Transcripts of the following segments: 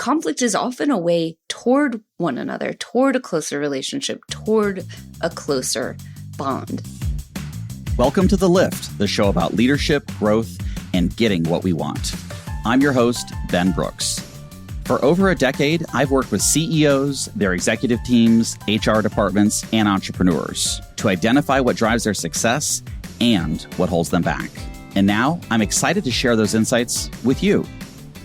conflict is often a way toward one another, toward a closer relationship, toward a closer bond. Welcome to The Lift, the show about leadership, growth, and getting what we want. I'm your host, Ben Brooks. For over a decade, I've worked with CEOs, their executive teams, HR departments, and entrepreneurs to identify what drives their success and what holds them back. And now I'm excited to share those insights with you.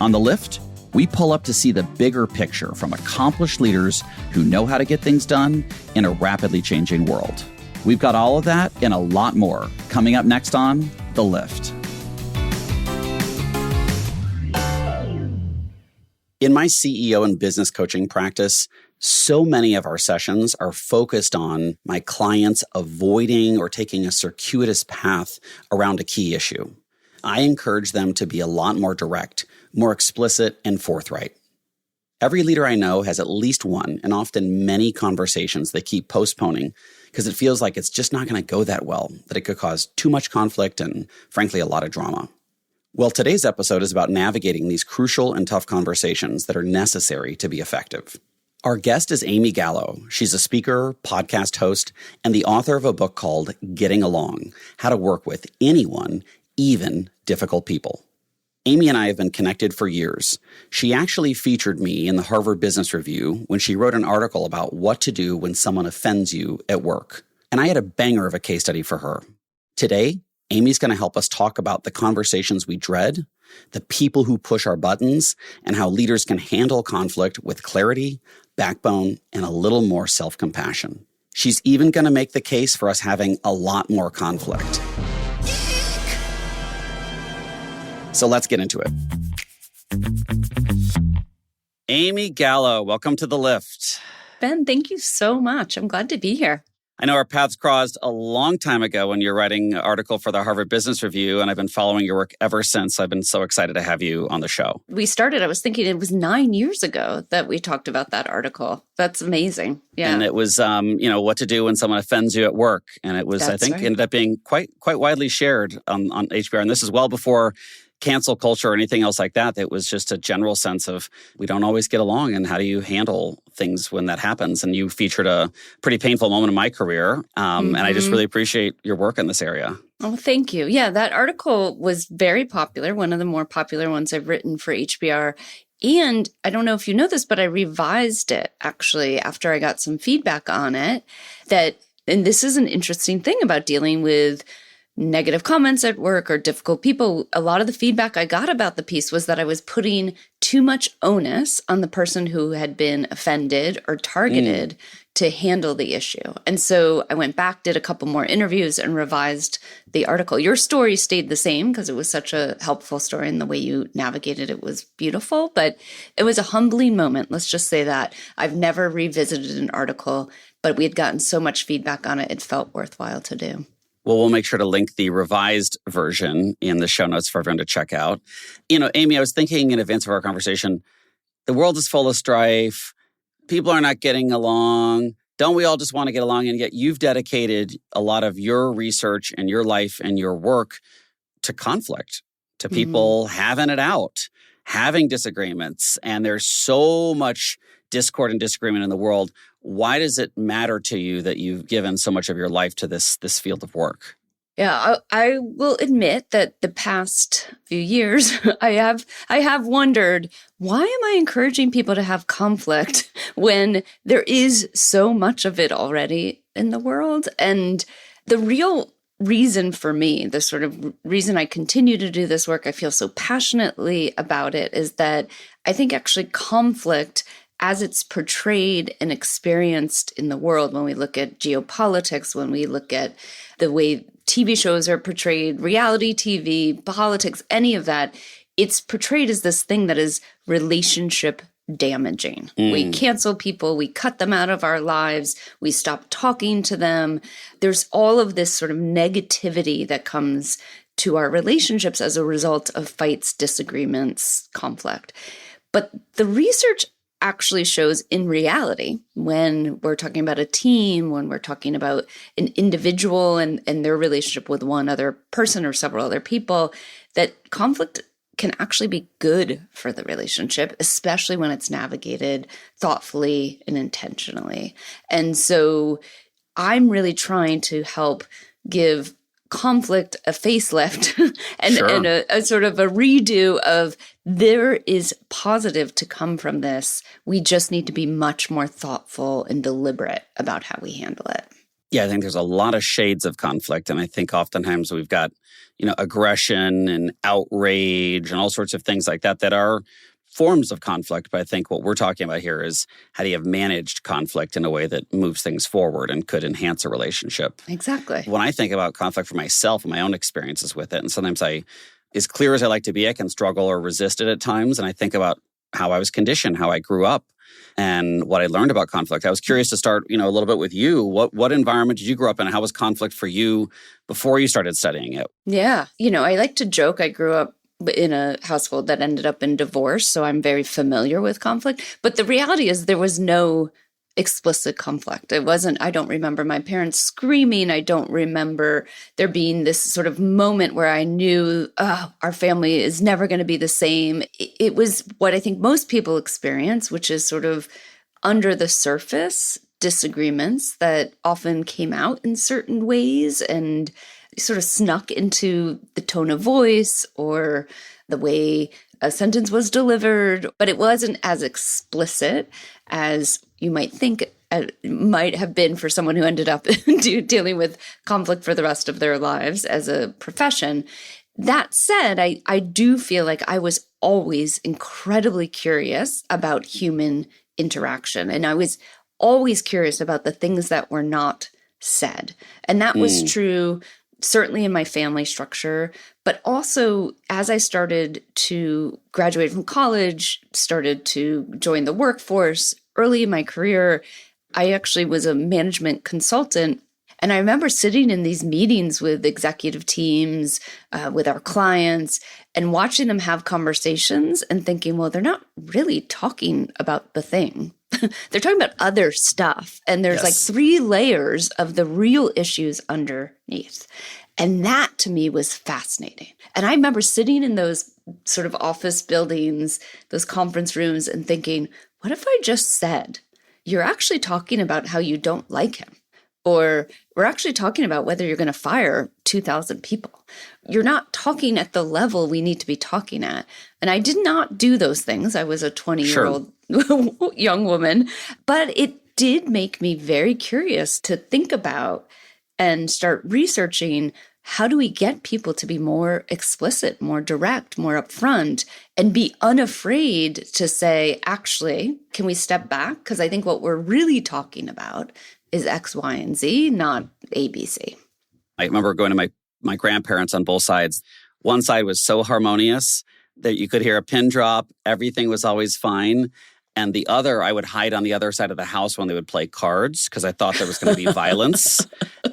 On The Lift, we pull up to see the bigger picture from accomplished leaders who know how to get things done in a rapidly changing world. We've got all of that and a lot more coming up next on The Lift. In my CEO and business coaching practice, so many of our sessions are focused on my clients avoiding or taking a circuitous path around a key issue. I encourage them to be a lot more direct, more explicit, and forthright. Every leader I know has at least one, and often many conversations they keep postponing because it feels like it's just not going to go that well, that it could cause too much conflict and, frankly, a lot of drama. Well, today's episode is about navigating these crucial and tough conversations that are necessary to be effective. Our guest is Amy Gallo. She's a speaker, podcast host, and the author of a book called Getting Along: How to Work with Anyone, Even Difficult People. Amy and I have been connected for years. She actually featured me in the Harvard Business Review when she wrote an article about what to do when someone offends you at work. And I had a banger of a case study for her. Today, Amy's going to help us talk about the conversations we dread, the people who push our buttons, and how leaders can handle conflict with clarity, backbone, and a little more self-compassion. She's even going to make the case for us having a lot more conflict. So let's get into it. Amy Gallo, welcome to The Lift. Ben, thank you so much. I'm glad to be here. I know our paths crossed a long time ago when you were writing an article for the Harvard Business Review, and I've been following your work ever since. I've been so excited to have you on the show. I was thinking it was 9 years ago that we talked about that article. That's amazing. Yeah. And it was, what to do when someone offends you at work. And it was, That's right. Ended up being quite widely shared on HBR. And this is well before cancel culture or anything else like that. It was just a general sense of we don't always get along, and how do you handle things when that happens? And you featured a pretty painful moment in my career. And I just really appreciate your work in this area. Oh, thank you. Yeah, that article was very popular, one of the more popular ones I've written for HBR. And I don't know if you know this, but I revised it actually after I got some feedback on it. And this is an interesting thing about dealing with negative comments at work or difficult people. A lot of the feedback I got about the piece was that I was putting too much onus on the person who had been offended or targeted to handle the issue. And so I went back, did a couple more interviews, and revised the article. Your story stayed the same because it was such a helpful story, and the way you navigated it was beautiful. But it was a humbling moment. Let's just say that. I've never revisited an article, but we had gotten so much feedback on it, it felt worthwhile to do. Well, we'll make sure to link the revised version in the show notes for everyone to check out. Amy, I was thinking in advance of our conversation, the world is full of strife. People are not getting along. Don't we all just want to get along? And yet you've dedicated a lot of your research and your life and your work to conflict, to people having it out, having disagreements. And there's so much discord and disagreement in the world. Why does it matter to you that you've given so much of your life to this field of work? Yeah, I will admit that the past few years, I have wondered, why am I encouraging people to have conflict when there is so much of it already in the world? And the real reason for me, the sort of reason I continue to do this work, I feel so passionately about it, is that I think actually conflict, as it's portrayed and experienced in the world, when we look at geopolitics, when we look at the way TV shows are portrayed, reality TV, politics, any of that, it's portrayed as this thing that is relationship damaging. We cancel people, we cut them out of our lives, we stop talking to them. There's all of this sort of negativity that comes to our relationships as a result of fights, disagreements, conflict. But the research actually shows in reality, when we're talking about a team, when we're talking about an individual and their relationship with one other person or several other people, that conflict can actually be good for the relationship, especially when it's navigated thoughtfully and intentionally. And so I'm really trying to help give conflict a facelift and a sort of a redo of there is positive to come from this. We just need to be much more thoughtful and deliberate about how we handle it. Yeah, I think there's a lot of shades of conflict. And I think oftentimes we've got, aggression and outrage and all sorts of things like that are forms of conflict. But I think what we're talking about here is how do you have managed conflict in a way that moves things forward and could enhance a relationship? Exactly. When I think about conflict for myself and my own experiences with it, and sometimes as clear as I like to be, I can struggle or resist it at times. And I think about how I was conditioned, how I grew up, and what I learned about conflict. I was curious to start, a little bit with you. What environment did you grow up in? How was conflict for you before you started studying it? Yeah. I like to joke I grew up in a household that ended up in divorce, so I'm very familiar with conflict. But the reality is there was no explicit conflict. I don't remember my parents screaming. I don't remember there being this sort of moment where I knew, our family is never going to be the same. It was what I think most people experience, which is sort of under the surface disagreements that often came out in certain ways and sort of snuck into the tone of voice or the way a sentence was delivered, but it wasn't as explicit as you might think it might have been for someone who ended up dealing with conflict for the rest of their lives as a profession. That said, I do feel like I was always incredibly curious about human interaction, and I was always curious about the things that were not said. And that was true certainly in my family structure, but also as I started to graduate from college, started to join the workforce early in my career, I actually was a management consultant. And I remember sitting in these meetings with executive teams, with our clients, and watching them have conversations and thinking, well, they're not really talking about the thing. They're talking about other stuff. And there's like 3 layers of the real issues underneath. And that to me was fascinating. And I remember sitting in those sort of office buildings, those conference rooms, and thinking, what if I just said, you're actually talking about how you don't like him? Or we're actually talking about whether you're going to fire 2,000 people. You're not talking at the level we need to be talking at. And I did not do those things. I was a 20-year-old young woman. But it did make me very curious to think about and start researching, how do we get people to be more explicit, more direct, more upfront, and be unafraid to say, actually, can we step back? Because I think what we're really talking about is X, Y, and Z, not A, B, C. I remember going to my grandparents on both sides. One side was so harmonious that you could hear a pin drop. Everything was always fine. And the other, I would hide on the other side of the house when they would play cards because I thought there was going to be violence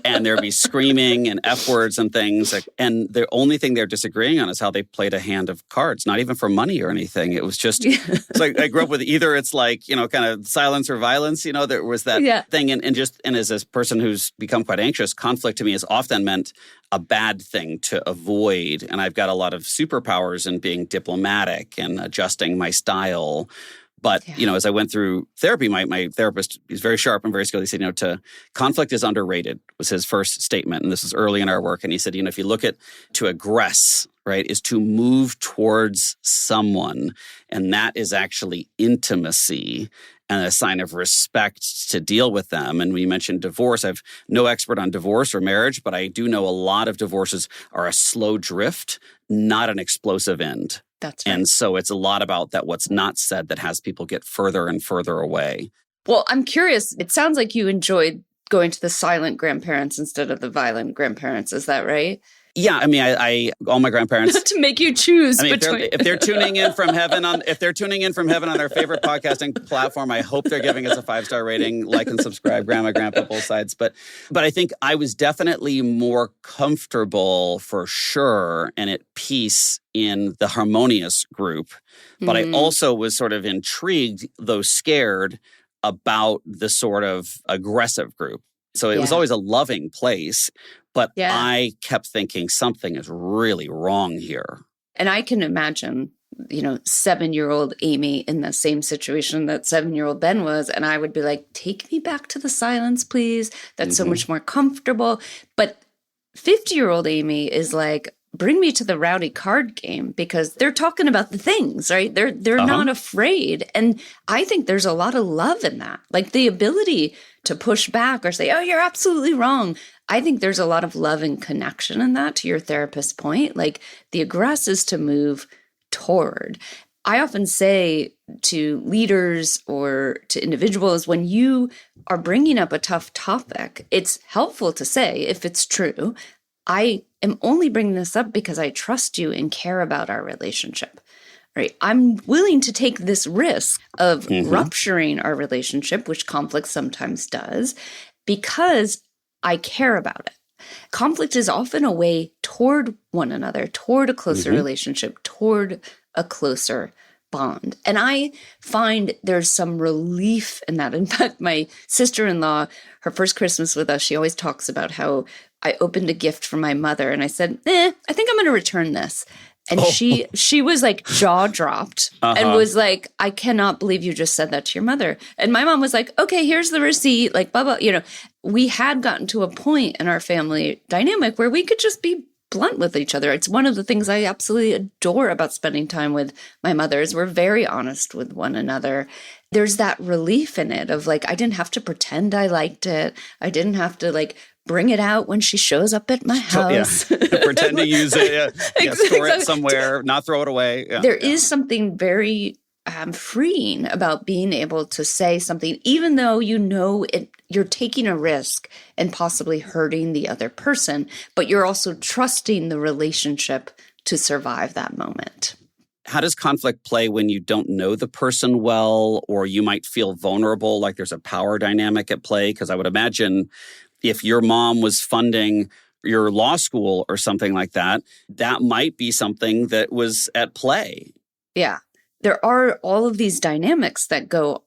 and there'd be screaming and F words and things. And the only thing they're disagreeing on is how they played a hand of cards, not even for money or anything. It was just, it's like I grew up with either it's like, kind of silence or violence, there was that thing. And as a person who's become quite anxious, conflict to me has often meant a bad thing to avoid. And I've got a lot of superpowers in being diplomatic and adjusting my style. But, as I went through therapy, my therapist is very sharp and very skilled. He said, to conflict is underrated was his first statement. And this was early in our work. And he said, if you look at to aggress, right, is to move towards someone. And that is actually intimacy and a sign of respect to deal with them. And when you mentioned divorce, I'm no expert on divorce or marriage, but I do know a lot of divorces are a slow drift, not an explosive end. That's right. And so it's a lot about that what's not said that has people get further and further away. Well, I'm curious. It sounds like you enjoyed going to the silent grandparents instead of the violent grandparents. Is that right? Yeah, I mean, I all my grandparents to make you choose. I mean, between if they're tuning in from heaven on their favorite podcasting platform, I hope they're giving us a 5-star rating, like and subscribe, grandma, grandpa, both sides. But I think I was definitely more comfortable for sure and at peace in the harmonious group. But I also was sort of intrigued, though scared, about the sort of aggressive group. So it was always a loving place. But I kept thinking something is really wrong here. And I can imagine, 7-year-old Amy in the same situation that 7-year-old Ben was. And I would be like, take me back to the silence, please. That's so much more comfortable. But 50-year-old Amy is like, bring me to the rowdy card game, because they're talking about the things, right? They're not afraid. And I think there's a lot of love in that. Like the ability to push back or say, oh, you're absolutely wrong. I think there's a lot of love and connection in that, to your therapist's point. Like the aggress is to move toward. I often say to leaders or to individuals, when you are bringing up a tough topic, it's helpful to say, if it's true, I am only bringing this up because I trust you and care about our relationship, right? I'm willing to take this risk of rupturing our relationship, which conflict sometimes does, because I care about it. Conflict is often a way toward one another, toward a closer relationship, toward a closer bond. And I find there's some relief in that. In fact, my sister-in-law, her first Christmas with us, she always talks about how I opened a gift for my mother and I said, I think I'm going to return this. And she was like jaw dropped and was like, I cannot believe you just said that to your mother. And my mom was like, okay, here's the receipt, like blah, blah. We had gotten to a point in our family dynamic where we could just be blunt with each other. It's one of the things I absolutely adore about spending time with my mother is we're very honest with one another. There's that relief in it of like, I didn't have to pretend I liked it. I didn't have to like bring it out when she shows up at my house. Pretend to use it. Store it somewhere, not throw it away. There is something very freeing about being able to say something, even though you're taking a risk and possibly hurting the other person, but you're also trusting the relationship to survive that moment. How does conflict play when you don't know the person well, or you might feel vulnerable, like there's a power dynamic at play? Because I would imagine if your mom was funding your law school or something like that, that might be something that was at play. Yeah. There are all of these dynamics that go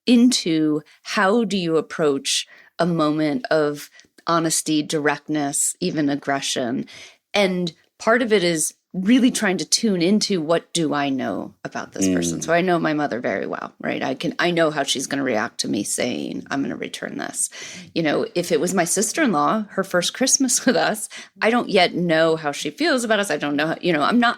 into how do you approach a moment of honesty, directness, even aggression. And part of it is really trying to tune into, what do I know about this person? So I know my mother very well, right? I know how she's going to react to me saying, I'm going to return this. If it was my sister-in-law, her first Christmas with us, I don't yet know how she feels about us. I don't know,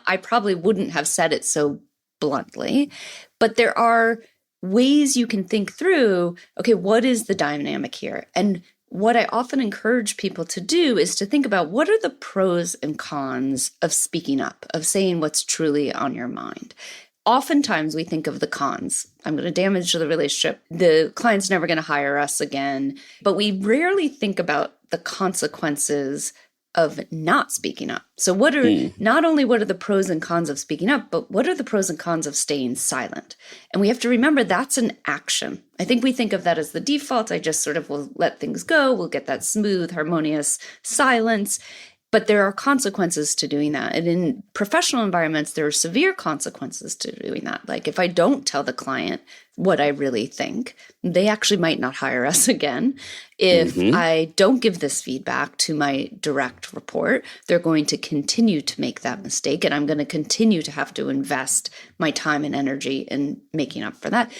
I probably wouldn't have said it so bluntly, but there are ways you can think through, okay, what is the dynamic here? And what I often encourage people to do is to think about, what are the pros and cons of speaking up, of saying what's truly on your mind. Oftentimes we think of the cons. I'm going to damage the relationship. The client's never going to hire us again. But we rarely think about the consequences of not speaking up. So not only what are the pros and cons of speaking up, but what are the pros and cons of staying silent? And we have to remember that's an action. I think we think of that as the default. I just sort of will let things go. We'll get that smooth, harmonious silence. But there are consequences to doing that. And in professional environments, there are severe consequences to doing that. Like if I don't tell the client what I really think, they actually might not hire us again. If I don't give this feedback to my direct report, they're going to continue to make that mistake. And I'm going to continue to have to invest my time and energy in making up for that.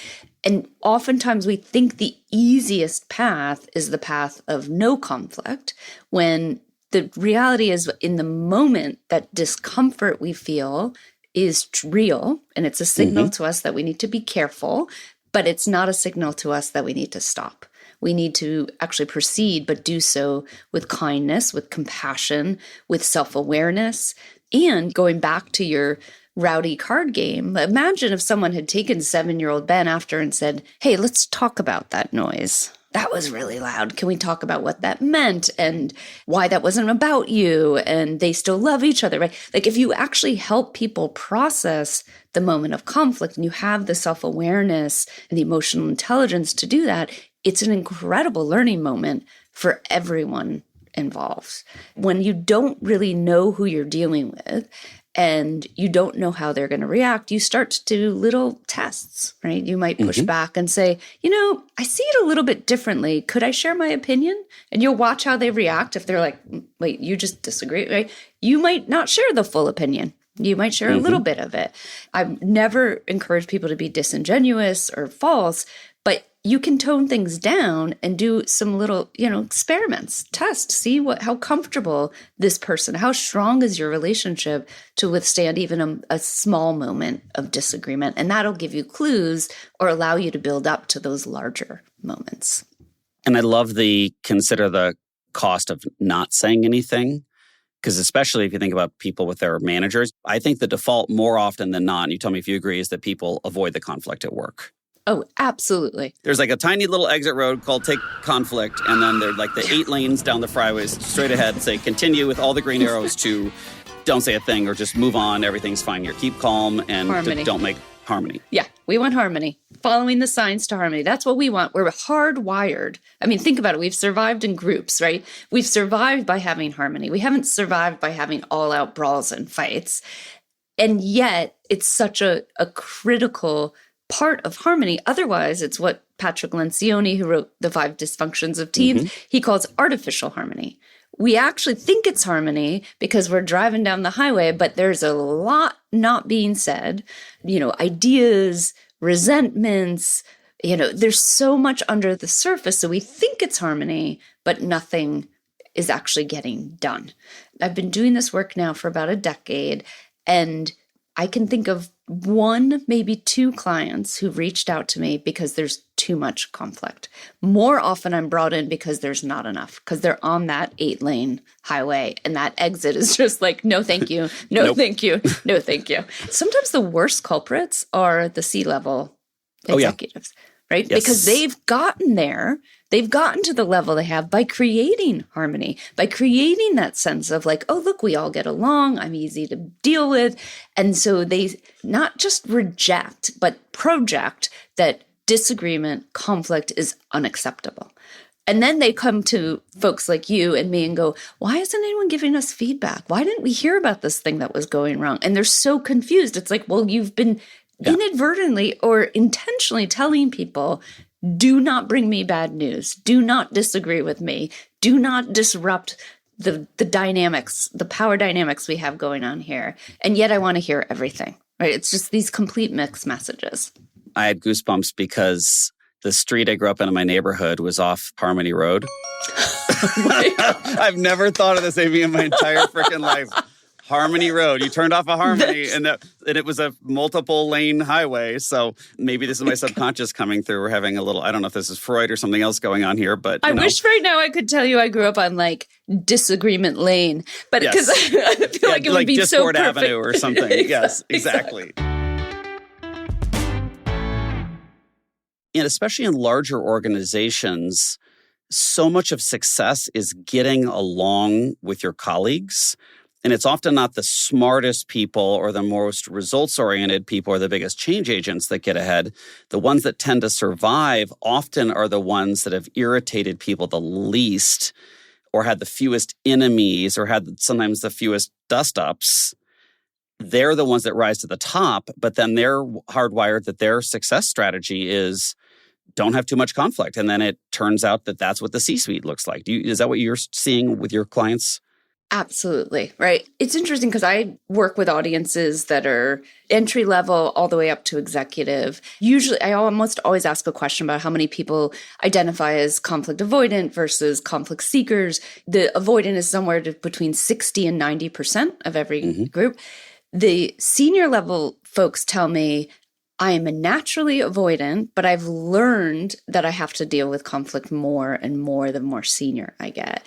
And oftentimes we think the easiest path is the path of no conflict, when the reality is, in the moment, that discomfort we feel is real, and it's a signal to us that we need to be careful, but it's not a signal to us that we need to stop. We need to actually proceed, but do so with kindness, with compassion, with self-awareness. And going back to your rowdy card game, imagine if someone had taken 7-year-old Ben after and said, hey, let's talk about that noise. That was really loud. Can we talk about what that meant and why that wasn't about you? And they still love each other, right? Like if you actually help people process the moment of conflict and you have the self-awareness and the emotional intelligence to do that, it's an incredible learning moment for everyone involved. When you don't really know who you're dealing with and you don't know how they're going to react, you start to do little tests, right? You might push back and say, I see it a little bit differently. Could I share my opinion? And you'll watch how they react. If they're like, wait, you just disagree, right? You might not share the full opinion. You might share a little bit of it. I've never encouraged people to be disingenuous or false, but you can tone things down and do some little, experiments, test, see how comfortable this person, how strong is your relationship to withstand even a small moment of disagreement. And that'll give you clues or allow you to build up to those larger moments. And I love consider the cost of not saying anything. Because especially if you think about people with their managers, I think the default more often than not, and you tell me if you agree, is that people avoid the conflict at work. Oh, absolutely. There's like a tiny little exit road called Take Conflict, and then there's like the 8 lanes down the fryways straight ahead say continue with all the green arrows to don't say a thing or just move on, everything's fine here. Keep calm and don't make harmony. Yeah, we want harmony. Following the signs to harmony. That's what we want. We're hardwired. I mean, think about it. We've survived in groups, right? We've survived by having harmony. We haven't survived by having all-out brawls and fights. And yet, it's such a critical part of harmony. Otherwise, it's what Patrick Lencioni, who wrote The 5 Dysfunctions of Teams, he calls artificial harmony. We actually think it's harmony because we're driving down the highway, but there's a lot not being said, ideas, resentments, there's so much under the surface. So we think it's harmony, but nothing is actually getting done. I've been doing this work now for about a decade, and I can think of 1, maybe 2 clients who've reached out to me because there's too much conflict. More often I'm brought in because there's not enough, because they're on that 8-lane highway and that exit is just like, no, thank you. No, Nope. thank you. No, thank you. Sometimes the worst culprits are the C-level executives, right? Yes. Because they've gotten there. They've gotten to the level they have by creating harmony, by creating that sense of like, oh, look, we all get along. I'm easy to deal with. And so they not just reject, but project that disagreement, conflict is unacceptable. And then they come to folks like you and me and go, why isn't anyone giving us feedback? Why didn't we hear about this thing that was going wrong? And they're so confused. It's like, well, you've been inadvertently or intentionally telling people, do not bring me bad news. Do not disagree with me. Do not disrupt the dynamics, the power dynamics we have going on here. And yet I want to hear everything, right? It's just these complete mixed messages. I had goosebumps because the street I grew up in my neighborhood was off Harmony Road. I've never thought of this, Amy, in my entire freaking life. Harmony Road. You turned off a Harmony, and it was a multiple lane highway. So maybe this is my subconscious coming through. We're having a little, I don't know if this is Freud or something else going on here, but I wish right now I could tell you I grew up on like Disagreement Lane, but because I feel like it would be Discord so perfect. Avenue or something. Yes, exactly. And especially in larger organizations, so much of success is getting along with your colleagues. And it's often not the smartest people or the most results-oriented people or the biggest change agents that get ahead. The ones that tend to survive often are the ones that have irritated people the least or had the fewest enemies or had sometimes the fewest dust-ups. They're the ones that rise to the top, but then they're hardwired that their success strategy is don't have too much conflict. And then it turns out that that's what the C-suite looks like. Is that what you're seeing with your clients? Absolutely. Right. It's interesting because I work with audiences that are entry level all the way up to executive. Usually, I almost always ask a question about how many people identify as conflict avoidant versus conflict seekers. The avoidant is somewhere between 60 and 90% of every group. The senior level folks tell me, I am a naturally avoidant, but I've learned that I have to deal with conflict more and more the more senior I get.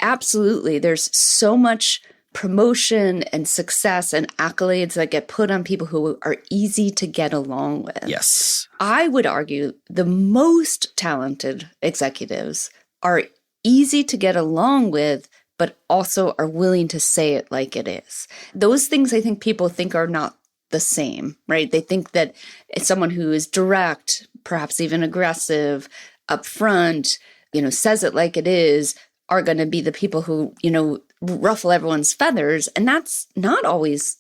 Absolutely. There's so much promotion and success and accolades that get put on people who are easy to get along with. Yes. I would argue the most talented executives are easy to get along with, but also are willing to say it like it is. Those things I think people think are not the same, right? They think that it's someone who is direct, perhaps even aggressive, upfront, says it like it is, are going to be the people who, ruffle everyone's feathers. And that's not always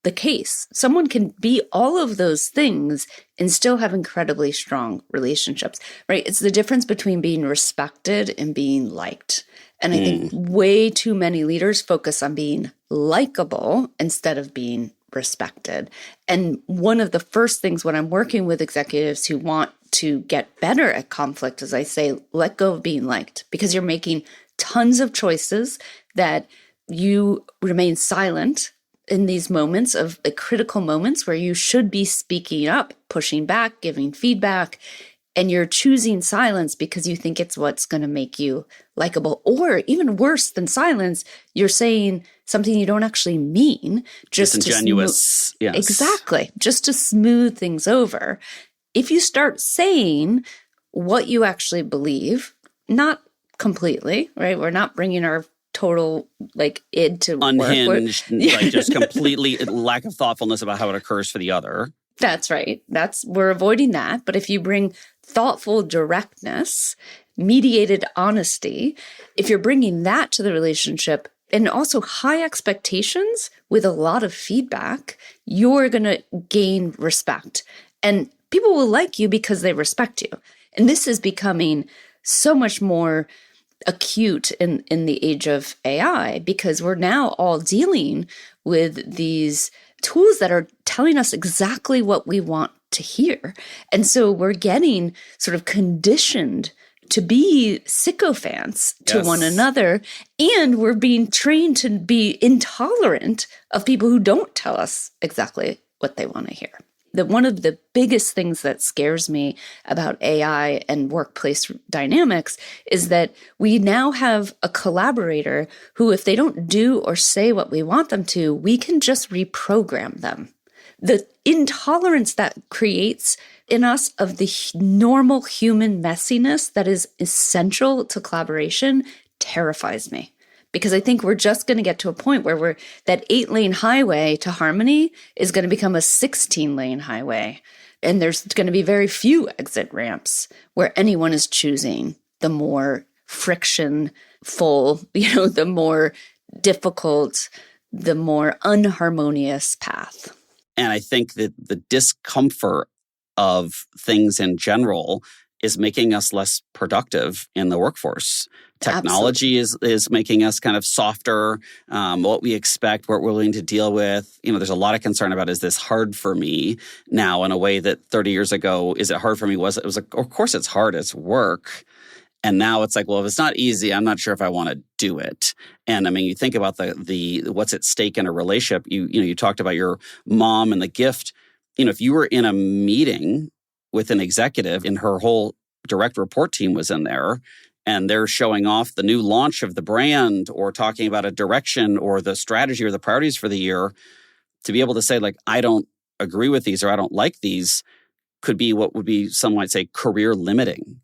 the case. Someone can be all of those things and still have incredibly strong relationships, right? It's the difference between being respected and being liked. And I think way too many leaders focus on being likable instead of being respected. And one of the first things when I'm working with executives who want to get better at conflict is I say, let go of being liked, because you're making tons of choices that you remain silent in these moments of the critical moments where you should be speaking up, pushing back, giving feedback, and you're choosing silence because you think it's what's going to make you likable. Or even worse than silence, you're saying something you don't actually mean, just disingenuous. Yes. Exactly, just to smooth things over. If you start saying what you actually believe, not completely, right? We're not bringing our total id to unhinged, work. Just completely lack of thoughtfulness about how it occurs for the other. That's right. We're avoiding that. But if you bring thoughtful directness, mediated honesty, if you're bringing that to the relationship, and also high expectations with a lot of feedback, you're going to gain respect. And people will like you because they respect you. And this is becoming so much more acute in the age of AI, because we're now all dealing with these tools that are telling us exactly what we want to hear. And so we're getting sort of conditioned to be sycophants to one another. And we're being trained to be intolerant of people who don't tell us exactly what they want to hear. One of the biggest things that scares me about AI and workplace dynamics is that we now have a collaborator who, if they don't do or say what we want them to, we can just reprogram them. The intolerance that creates in us of the normal human messiness that is essential to collaboration terrifies me. Because I think we're just going to get to a point where that 8-lane highway to harmony is going to become a 16-lane highway. And there's going to be very few exit ramps where anyone is choosing the more frictionful, the more difficult, the more unharmonious path. And I think that the discomfort of things in general is making us less productive in the workforce. Technology is making us kind of softer, what we expect, what we're willing to deal with. There's a lot of concern about, is this hard for me now in a way that 30 years ago, is it hard for me? It was like, of course it's hard, it's work. And now it's like, well, if it's not easy, I'm not sure if I want to do it. And I mean, you think about the what's at stake in a relationship. You talked about your mom and the gift. If you were in a meeting with an executive and her whole direct report team was in there, and they're showing off the new launch of the brand or talking about a direction or the strategy or the priorities for the year, to be able to say, like, I don't agree with these or I don't like these, could be what would be, some might say, career limiting.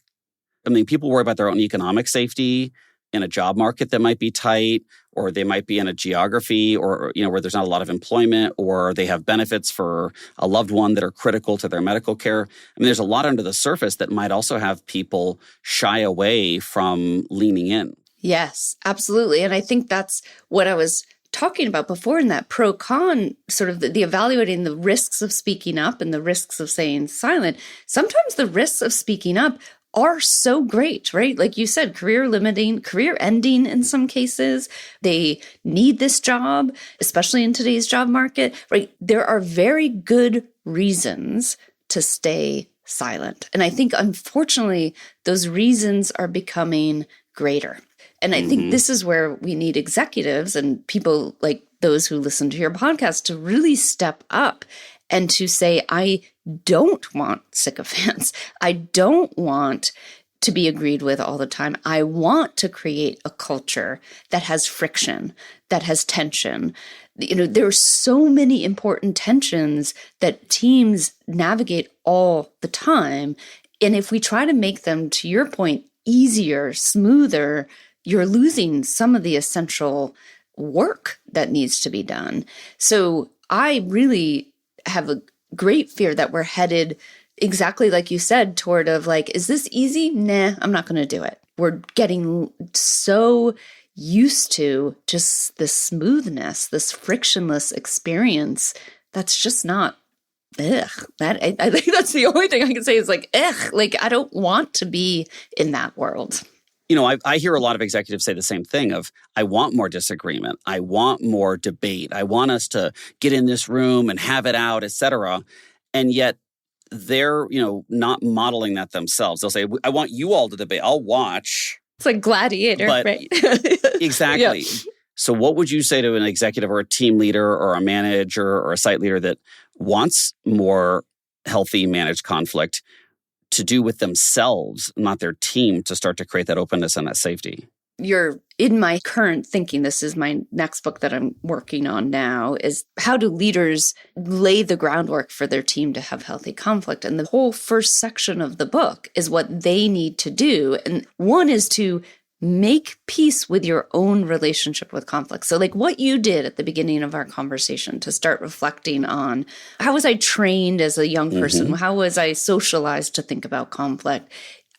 I mean, people worry about their own economic safety in a job market that might be tight, or they might be in a geography or where there's not a lot of employment, or they have benefits for a loved one that are critical to their medical care. I mean, there's a lot under the surface that might also have people shy away from leaning in. Yes, absolutely. And I think that's what I was talking about before in that pro-con, sort of the evaluating the risks of speaking up and the risks of staying silent. Sometimes the risks of speaking up are so great, right? Like you said, career limiting, career ending in some cases. They need this job, especially in today's job market, right? There are very good reasons to stay silent. And I think, unfortunately, those reasons are becoming greater. And I think this is where we need executives and people like those who listen to your podcast to really step up and to say, I don't want sycophants. I don't want to be agreed with all the time. I want to create a culture that has friction, that has tension. There are so many important tensions that teams navigate all the time. And if we try to make them, to your point, easier, smoother, you're losing some of the essential work that needs to be done. So I really have a great fear that we're headed exactly like you said, toward of like, is this easy? Nah, I'm not going to do it. We're getting so used to just this smoothness, this frictionless experience that's just not, I think that's the only thing I can say is like, like, I don't want to be in that world. I hear a lot of executives say the same thing of, I want more disagreement. I want more debate. I want us to get in this room and have it out, et cetera. And yet they're, not modeling that themselves. They'll say, I want you all to debate. I'll watch. It's like Gladiator, but right? Exactly. Yeah. So what would you say to an executive or a team leader or a manager or a site leader that wants more healthy managed conflict to do with themselves, not their team, to start to create that openness and that safety? You're in my current thinking. This is my next book that I'm working on now, is how do leaders lay the groundwork for their team to have healthy conflict? And the whole first section of the book is what they need to do. And one is to make peace with your own relationship with conflict. So like what you did at the beginning of our conversation, to start reflecting on, how was I trained as a young person? How was I socialized to think about conflict?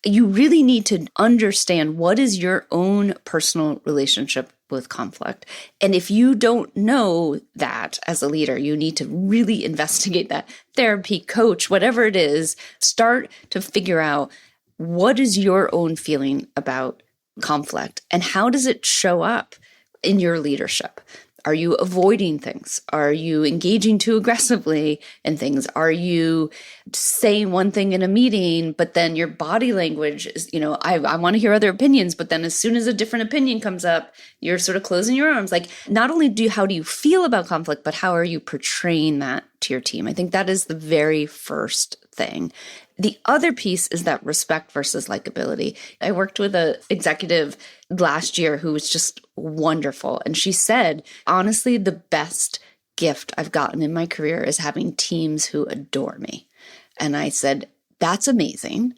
You really need to understand what is your own personal relationship with conflict. And if you don't know that as a leader, you need to really investigate that. Therapy, coach, whatever it is, start to figure out what is your own feeling about conflict and how does it show up in your leadership? Are you avoiding things? Are you engaging too aggressively in things? Are you saying one thing in a meeting, but then your body language is, I want to hear other opinions, but then as soon as a different opinion comes up, you're sort of closing your arms. Like, not only how do you feel about conflict, but how are you portraying that to your team? I think that is the very first thing. The other piece is that respect versus likability. I worked with an executive last year who was just wonderful. And she said, honestly, the best gift I've gotten in my career is having teams who adore me. And I said, that's amazing.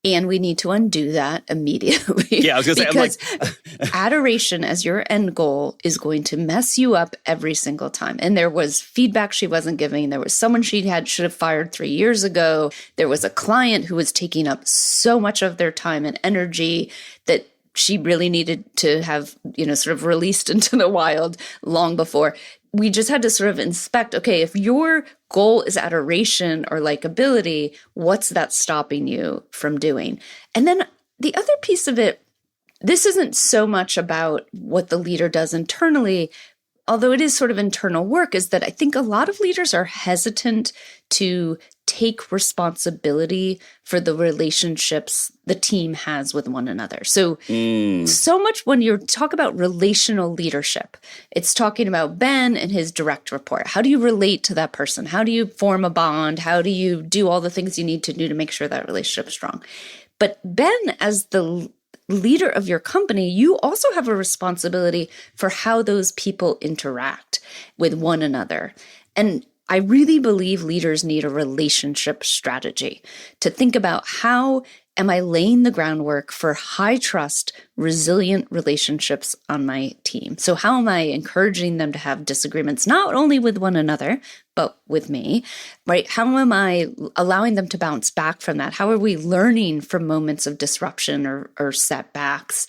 And we need to undo that immediately. Yeah, I was going to say, because adoration as your end goal is going to mess you up every single time. And there was feedback she wasn't giving. There was someone should have fired 3 years ago. There was a client who was taking up so much of their time and energy that she really needed to have, sort of released into the wild long before. We just had to sort of inspect, okay, if your goal is adoration or likability, what's that stopping you from doing? And then the other piece of it, this isn't so much about what the leader does internally, although it is sort of internal work, is that I think a lot of leaders are hesitant to take responsibility for the relationships the team has with one another. So much when you talk about relational leadership, it's talking about Ben and his direct report. How do you relate to that person? How do you form a bond? How do you do all the things you need to do to make sure that relationship is strong? But Ben, as the leader of your company, you also have a responsibility for how those people interact with one another. And I really believe leaders need a relationship strategy to think about, how am I laying the groundwork for high trust, resilient relationships on my team? So how am I encouraging them to have disagreements, not only with one another, but with me, right? How am I allowing them to bounce back from that? How are we learning from moments of disruption or setbacks?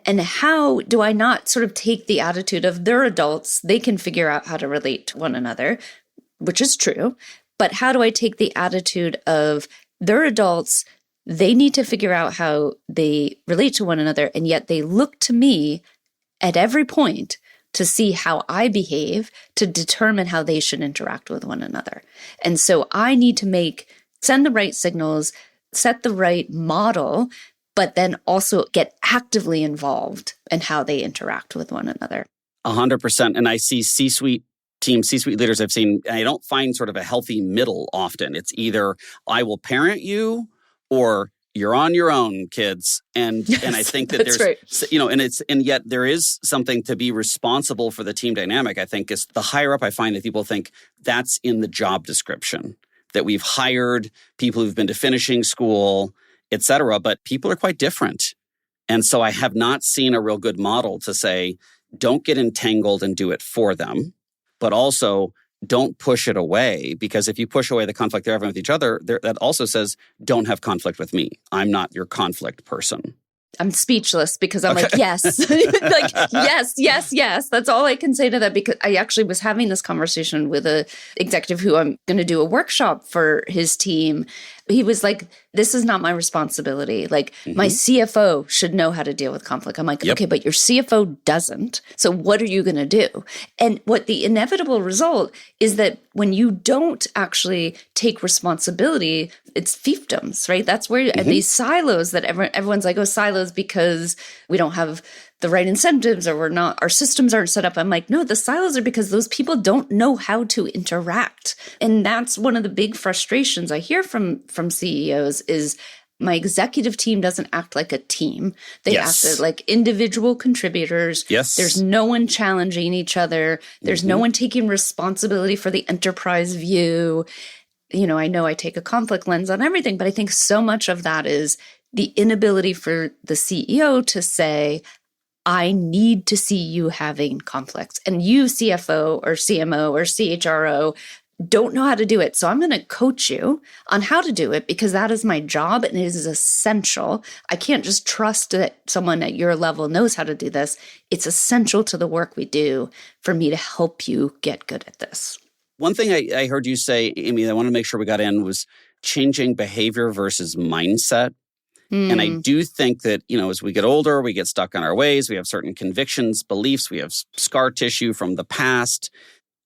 And how do I not sort of take the attitude of they're adults, they can figure out how to relate to one another, which is true, but how do I take the attitude of they're adults, they need to figure out how they relate to one another, and yet they look to me at every point to see how I behave to determine how they should interact with one another. And so I need to send the right signals, set the right model, but then also get actively involved in how they interact with one another. 100%. And I see C-suite leaders I've seen, and I don't find sort of a healthy middle often. It's either I will parent you or you're on your own, kids. And I think that there's, right. And yet there is something to be responsible for the team dynamic. I think is the higher up I find that people think that's in the job description, that we've hired people who've been to finishing school, et cetera, but people are quite different. And so I have not seen a real good model to say, don't get entangled and do it for them. But also don't push it away, because if you push away the conflict they're having with each other, that also says, don't have conflict with me. I'm not your conflict person. I'm speechless because I'm like, yes, yes. That's all I can say to that, because I actually was having this conversation with a executive who I'm going to do a workshop for his team. He was like, this is not my responsibility. Like my CFO should know how to deal with conflict. I'm like, okay, but your CFO doesn't. So what are you going to do? And what the inevitable result is that when you don't actually take responsibility, it's fiefdoms, right? That's where these silos that everyone's like, oh, silos because we don't have the right incentives or our systems aren't set up. I'm like, no, the silos are because those people don't know how to interact. And that's one of the big frustrations I hear from CEOs is my executive team doesn't act like a team. They act like individual contributors. Yes. There's no one challenging each other. There's no one taking responsibility for the enterprise view. I know I take a conflict lens on everything, but I think so much of that is the inability for the CEO to say, I need to see you having conflicts. And you, CFO or CMO or CHRO, don't know how to do it. So I'm going to coach you on how to do it because that is my job and it is essential. I can't just trust that someone at your level knows how to do this. It's essential to the work we do for me to help you get good at this. One thing I heard you say, Amy, that I want to make sure we got in was changing behavior versus mindset. And I do think that, as we get older, we get stuck in our ways. We have certain convictions, beliefs. We have scar tissue from the past.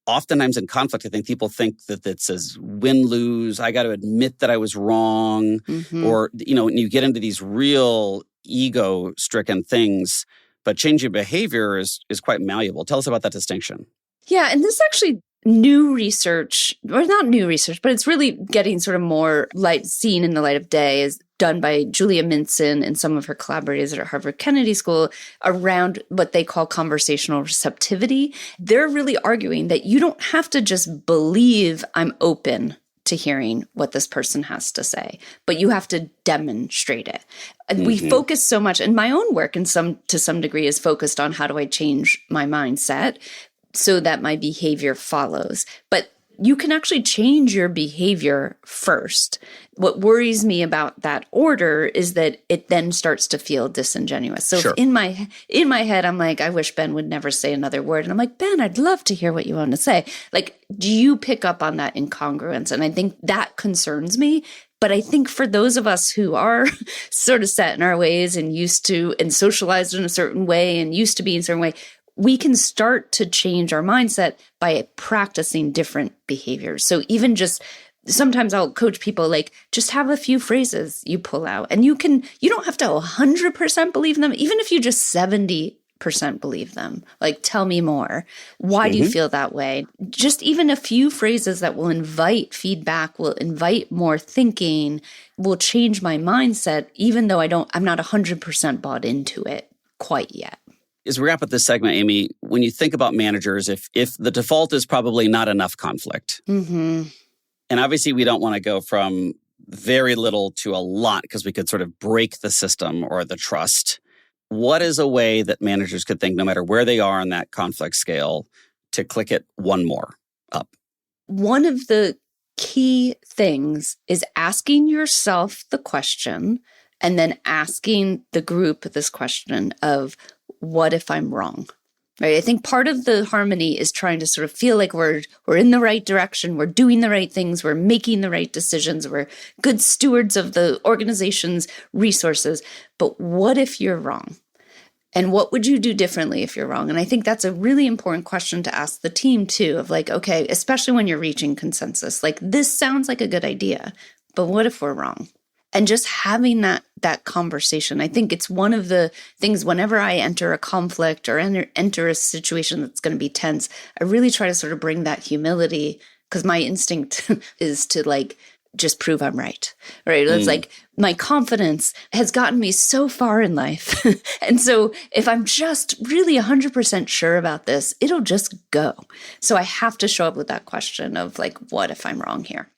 Oftentimes in conflict, I think people think that it says win-lose. I got to admit that I was wrong. Or, when you get into these real ego-stricken things. But changing behavior is quite malleable. Tell us about that distinction. Yeah, and this actually new research, or not new research, but it's really getting sort of more seen in the light of day, is done by Julia Minson and some of her collaborators at Harvard Kennedy School around what they call conversational receptivity. They're really arguing that you don't have to just believe I'm open to hearing what this person has to say, but you have to demonstrate it. And we focus so much, and my own work to some degree is focused on how do I change my mindset so that my behavior follows. But you can actually change your behavior first. What worries me about that order is that it then starts to feel disingenuous. So in my head, I'm like, I wish Ben would never say another word. And I'm like, Ben, I'd love to hear what you want to say. Like, do you pick up on that incongruence? And I think that concerns me. But I think for those of us who are sort of set in our ways and used to, and socialized in a certain way and used to be in a certain way, we can start to change our mindset by practicing different behaviors. So even just sometimes I'll coach people like, just have a few phrases you pull out, and you don't have to 100% believe them. Even if you just 70% believe them, like, tell me more. Why do you feel that way? Just even a few phrases that will invite feedback, will invite more thinking, will change my mindset, even though I'm not 100% bought into it quite yet. As we wrap up this segment, Amy, when you think about managers, if the default is probably not enough conflict, and obviously we don't want to go from very little to a lot because we could sort of break the system or the trust, what is a way that managers could think, no matter where they are on that conflict scale, to click it one more up? One of the key things is asking yourself the question and then asking the group this question of, what if I'm wrong? Right? I think part of the harmony is trying to sort of feel like we're in the right direction, we're doing the right things, we're making the right decisions, we're good stewards of the organization's resources. But what if you're wrong? And what would you do differently if you're wrong? And I think that's a really important question to ask the team too, of like, okay, especially when you're reaching consensus, like, this sounds like a good idea, but what if we're wrong? And just having that conversation, I think it's one of the things whenever I enter a conflict or enter a situation that's going to be tense, I really try to sort of bring that humility, because my instinct is to like just prove I'm right. It's like my confidence has gotten me so far in life. And so if I'm just really 100% sure about this, it'll just go. So I have to show up with that question of like, what if I'm wrong here?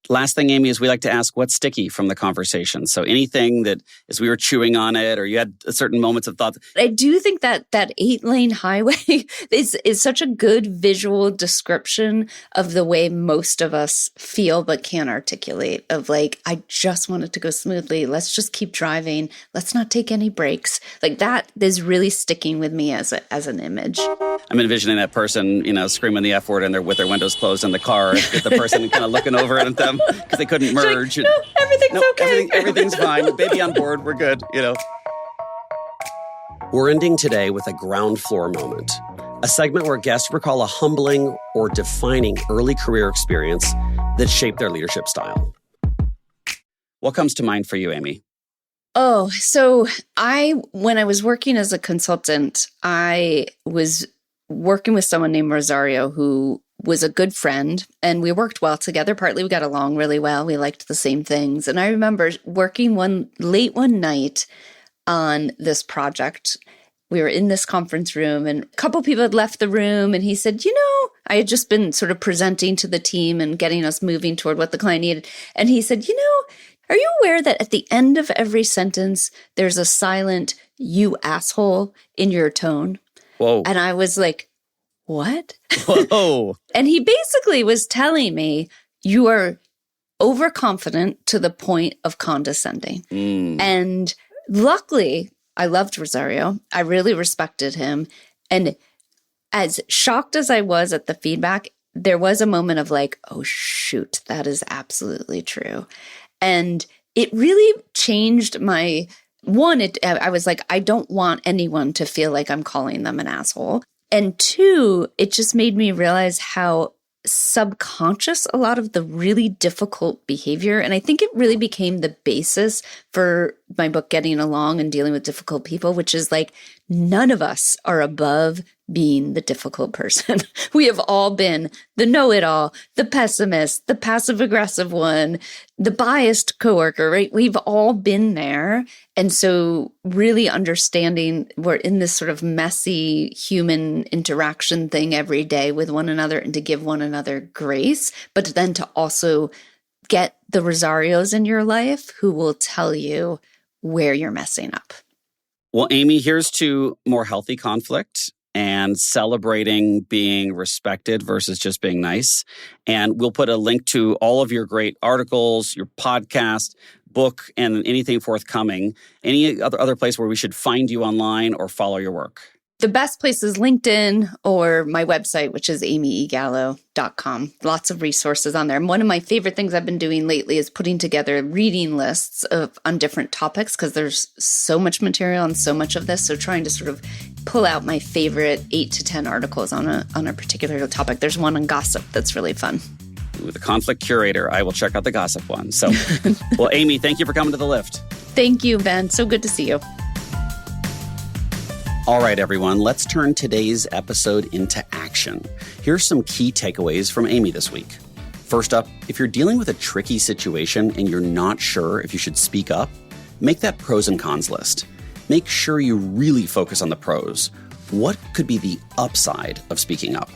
Last thing, Amy, is we like to ask what's sticky from the conversation. So anything that as we were chewing on it or you had certain moments of thought. I do think that 8-lane highway is such a good visual description of the way most of us feel but can't articulate, of like, I just want it to go smoothly. Let's just keep driving. Let's not take any breaks. Like, that is really sticking with me as an image. I'm envisioning that person, screaming the F word and they're with their windows closed in the car, with the person kind of looking over at them. because they couldn't merge. Like, no, everything's okay. Everything's fine. Baby on board. We're good, We're ending today with a ground floor moment, a segment where guests recall a humbling or defining early career experience that shaped their leadership style. What comes to mind for you, Amy? Oh, so when I was working as a consultant, I was working with someone named Rosario who was a good friend, and we worked well together. Partly we got along really well. We liked the same things. And I remember working late one night on this project. We were in this conference room, and a couple people had left the room, and he said, I had just been sort of presenting to the team and getting us moving toward what the client needed. And he said, are you aware that at the end of every sentence, there's a silent "you asshole" in your tone? Whoa. And I was like, what? Whoa. And he basically was telling me, you are overconfident to the point of condescending. And luckily, I loved Rosario. I really respected him. And as shocked as I was at the feedback, there was a moment of like, oh, shoot, that is absolutely true. And it really changed I was like, I don't want anyone to feel like I'm calling them an asshole. And two, it just made me realize how subconscious a lot of the really difficult behavior. And I think it really became the basis for my book, Getting Along and Dealing with Difficult People, which is like, none of us are above being the difficult person. We have all been the know-it-all, the pessimist, the passive-aggressive one, the biased coworker, right? We've all been there. And so really understanding we're in this sort of messy human interaction thing every day with one another, and to give one another grace, but then to also get the Rosarios in your life who will tell you where you're messing up. Well, Amy, here's to more healthy conflict and celebrating being respected versus just being nice. And we'll put a link to all of your great articles, your podcast, book, and anything forthcoming. Any other place where we should find you online or follow your work? The best place is LinkedIn or my website, which is amygallo.com. Lots of resources on there. And one of my favorite things I've been doing lately is putting together reading lists on different topics, because there's so much material and so much of this. So trying to sort of pull out my favorite 8 to 10 articles on a particular topic. There's one on gossip that's really fun. With the conflict curator, I will check out the gossip one. So, well, Amy, thank you for coming to The Lift. Thank you, Ben. So good to see you. All right, everyone, let's turn today's episode into action. Here's some key takeaways from Amy this week. First up, if you're dealing with a tricky situation and you're not sure if you should speak up, make that pros and cons list. Make sure you really focus on the pros. What could be the upside of speaking up?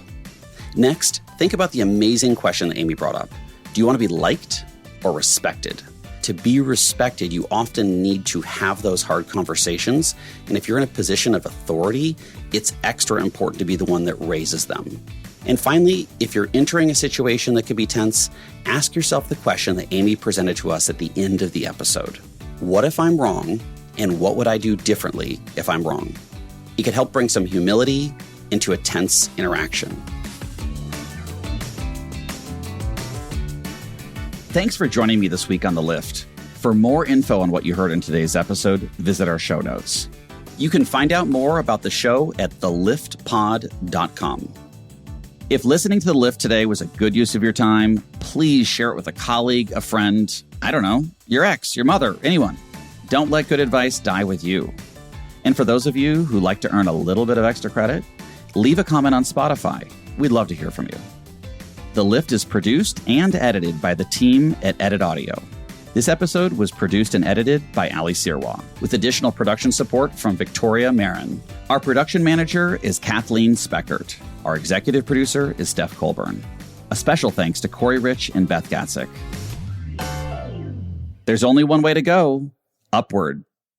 Next, think about the amazing question that Amy brought up. Do you want to be liked or respected? To be respected, you often need to have those hard conversations. And if you're in a position of authority, it's extra important to be the one that raises them. And finally, if you're entering a situation that could be tense, ask yourself the question that Amy presented to us at the end of the episode. What if I'm wrong? And what would I do differently if I'm wrong? It could help bring some humility into a tense interaction. Thanks for joining me this week on The Lift. For more info on what you heard in today's episode, visit our show notes. You can find out more about the show at theliftpod.com. If listening to The Lift today was a good use of your time, please share it with a colleague, a friend, I don't know, your ex, your mother, anyone. Don't let good advice die with you. And for those of you who like to earn a little bit of extra credit, leave a comment on Spotify. We'd love to hear from you. The Lift is produced and edited by the team at Edit Audio. This episode was produced and edited by Ali Sirwa, with additional production support from Victoria Marin. Our production manager is Kathleen Speckert. Our executive producer is Steph Colburn. A special thanks to Corey Rich and Beth Gatzik. There's only one way to go, upward.